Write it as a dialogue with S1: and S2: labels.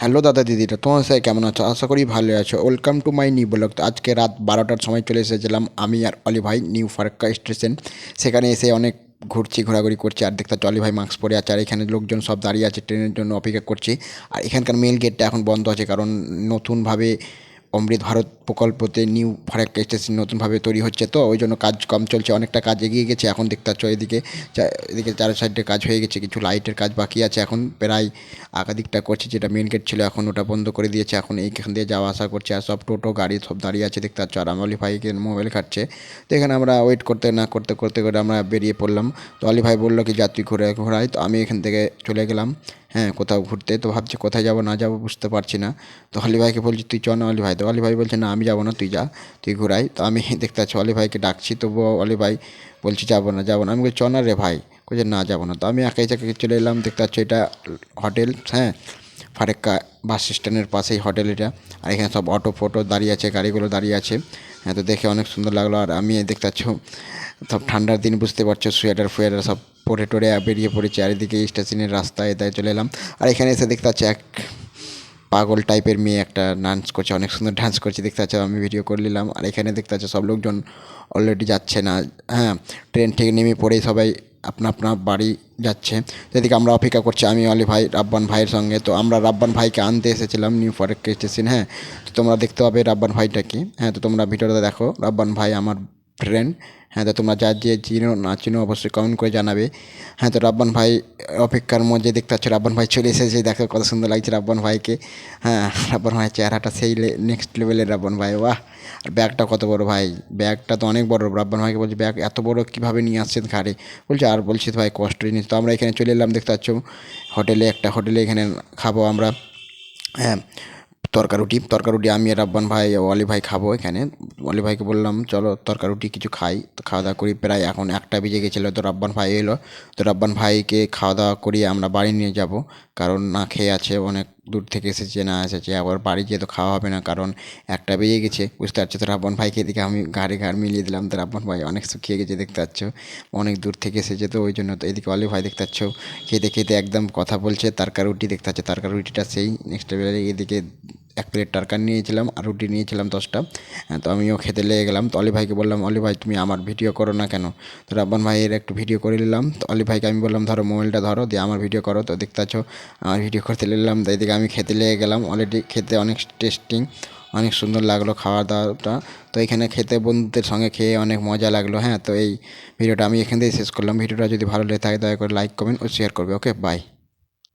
S1: Hello দাদা দিদিরা, তোমার সাথে কেমন আছো? আশা করি ভালো আছো। Welcome to my new blog. তো আজকে রাত 12টার সময় চলে এসেছিলাম আমি আর অলি ভাই নিউ ফারাক্কা স্টেশন। সেখানে এসে অনেক ঘোরাঘুরি করছি, আর দেখতে পাচ্ছি অলি ভাই মাস্ক পরে আছে, আর এখানে লোকজন সব দাঁড়িয়ে আছে, ট্রেনের জন্য অপেক্ষা করছি। আর এখানকার মেন গেটটা এখন বন্ধ আছে, কারণ নতুনভাবে অমৃত ভারত প্রকল্পতে নিউ ফারাক্কা স্টেশন নতুনভাবে তৈরি হচ্ছে, তো ওই জন্য কাজ কম চলছে, অনেকটা কাজ এগিয়ে গেছে। এখন দেখতে পাচ্ছ এদিকে চার সাইডে কাজ হয়ে গেছে, কিছু লাইটের কাজ বাকি আছে, এখন প্রায় দিকটা করছে। যেটা মেন গেট ছিল এখন ওটা বন্ধ করে দিয়েছে, এখন এইখান দিয়ে যাওয়া আসা করছে, আর সব টোটো গাড়ি সব দাঁড়িয়ে আছে দেখতে পাচ্ছ। আর অলি ভাইকে মোবাইল ঘাটছে, তো এখানে আমরা ওয়েট করতে না করতে করতে করে আমরা বেরিয়ে পড়লাম। তো অলি ভাই বললো কি যাত্রী ঘোরাই, তো আমি এখান থেকে চলে গেলাম হ্যাঁ কোথাও ঘুরতে। তো ভাবছি কোথায় যাবো না যাবো বুঝতে পারছি না। তো অলি ভাইকে বলছি তুই চ না অলি ভাই, তো অলি ভাই বলছে না আমি যাবো না, তুই যা, তুই ঘুরাই। তো আমি দেখতে পাচ্ছি অলি ভাইকে ডাকছি, তবুও অলি ভাই বলছি যাবো না যাবো না। আমি বলছি চ না রে ভাই, বলছে না যাবো না। তো আমি একাই চলে এলাম। দেখতে পাচ্ছি এটা হোটেল, হ্যাঁ ফারাক্কা বাস স্ট্যান্ডের পাশেই হোটেল এটা। আর এখানে সব অটো ফটো দাঁড়িয়ে আছে, গাড়িগুলো দাঁড়িয়ে আছে। হ্যাঁ, তো দেখে অনেক সুন্দর লাগলো। আর আমি দেখতে পাচ্ছ সব ঠান্ডার দিন বুঝতে পারছো, সোয়েটার ফুয়েটার সব পরে টরে বেরিয়ে পড়েছে। আর এদিকে স্টেশনের রাস্তায় এদায় চলে এলাম। আর এখানে এসে দেখতে পাচ্ছি এক পাগল টাইপের মেয়ে একটা ডান্স করছে, অনেক সুন্দর ডান্স করছে দেখতে পাচ্ছ। আমি ভিডিও করে নিলাম। আর এখানে দেখতে পাচ্ছ সব লোকজন অলরেডি যাচ্ছে না, হ্যাঁ ট্রেন থেকে নেমে পড়েই সবাই আপনা আপনা বাড়ি যাচ্ছে। এদিকে আমরা অপেক্ষা করছি আমি অলি ভাই রাব্বান ভাইয়ের সঙ্গে। তো আমরা রাব্বান ভাইকে আনতে এসেছিলাম নিউ ফারাক্কা স্টেশন। হ্যাঁ, তো তোমরা দেখতে পাবে রাব্বান ভাইটাকে। হ্যাঁ, তো তোমরা ভিডিওটা দেখো। রাব্বান ভাই আমার ফ্রেন্ড। হ্যাঁ, তো তোমরা যা যে চিনো না চিনো অবশ্যই কমেন্ট করে জানাবে। হ্যাঁ, তো রাব্বান ভাই অপেক্ষার মধ্যে দেখতে পাচ্ছ রাব্বান ভাই চলে এসেছে, দেখো কত সুন্দর লাগছে রাব্বান ভাইকে। হ্যাঁ, রাব্বান ভাইয়ের চেহারাটা সেই নেক্সট লেভেলের রাব্বান ভাই, বাহ। আর ব্যাগটা কত বড় ভাই, ব্যাগটা তো অনেক বড়। রাব্বান ভাইকে বলছি ব্যাগ এত বড় কীভাবে নিয়ে আসছেন ঘাড়ে, বলছে আর বলছি ভাই কষ্ট জিনিস। তো আমরা এখানে চলে এলাম দেখতে পাচ্ছ হোটেলে এখানে খাবো আমরা। হ্যাঁ, তরকা রুটি আমি আর রাব্বান ভাই ও অলি ভাই খাবো এখানে। অলি ভাইকে বললাম চলো তরকা রুটি কিছু খাই। তো খাওয়া দাওয়া করি, প্রায় এখন 1টা বেজে গেছিলো। তো রাব্বান ভাই এলো, তো রাব্বান ভাইকে খাওয়া দাওয়া করিয়ে আমরা বাড়ি নিয়ে যাব, কারণ না খেয়ে আছে, অনেক দূর থেকে এসেছে না এসেছে, আবার বাড়ি যেয়ে তো খাওয়া হবে না, কারণ 1টা বেজে গেছে বুঝতে পারছো। তো রাব্বান ভাইকে এদিকে আমি ঘাড় মিলিয়ে দিলাম। তো রাব্বান ভাই অনেক শুকিয়ে গেছে দেখতে পাচ্ছ, অনেক দূর থেকে এসেছে, তো ওই জন্য। তো এদিকে অলি ভাই দেখতে পাচ্ছ খেতে খেতে একদম কথা বলছে। তরকা রুটি দেখতে পাচ্ছ, তরকা রুটিটা সেই নেক্সট লেভেলে। এদিকে 1 প্লেট তরকারি নিয়েছিলাম আর রুটি নিয়েছিলাম 10টা। হ্যাঁ, তো আমিও খেতে লেগে গেলাম। তো অলি ভাইকে বললাম অলি ভাই তুমি আমার ভিডিও করো না কেন? তো রাব্বান ভাইয়ের একটু ভিডিও করে নিলাম। তো অলি ভাইকে আমি বললাম ধরো মোবাইলটা ধরো দিয়ে আমার ভিডিও করো। তো দেখতে পাচ্ছ আমার ভিডিও করতে নিলাম। তো এদিকে আমি খেতে লেগে গেলাম। অলরেডি খেতে অনেক টেস্টিং, অনেক সুন্দর লাগলো খাওয়া দাওয়াটা। তো এখানে খেতে বন্ধুদের সঙ্গে খেয়ে অনেক মজা লাগলো। হ্যাঁ, তো এই ভিডিওটা আমি এখান থেকে শেষ করলাম। ভিডিওটা যদি ভালো লেগে থাকে দয়া করে লাইক কমেন্ট ও শেয়ার করবে। ওকে, বাই।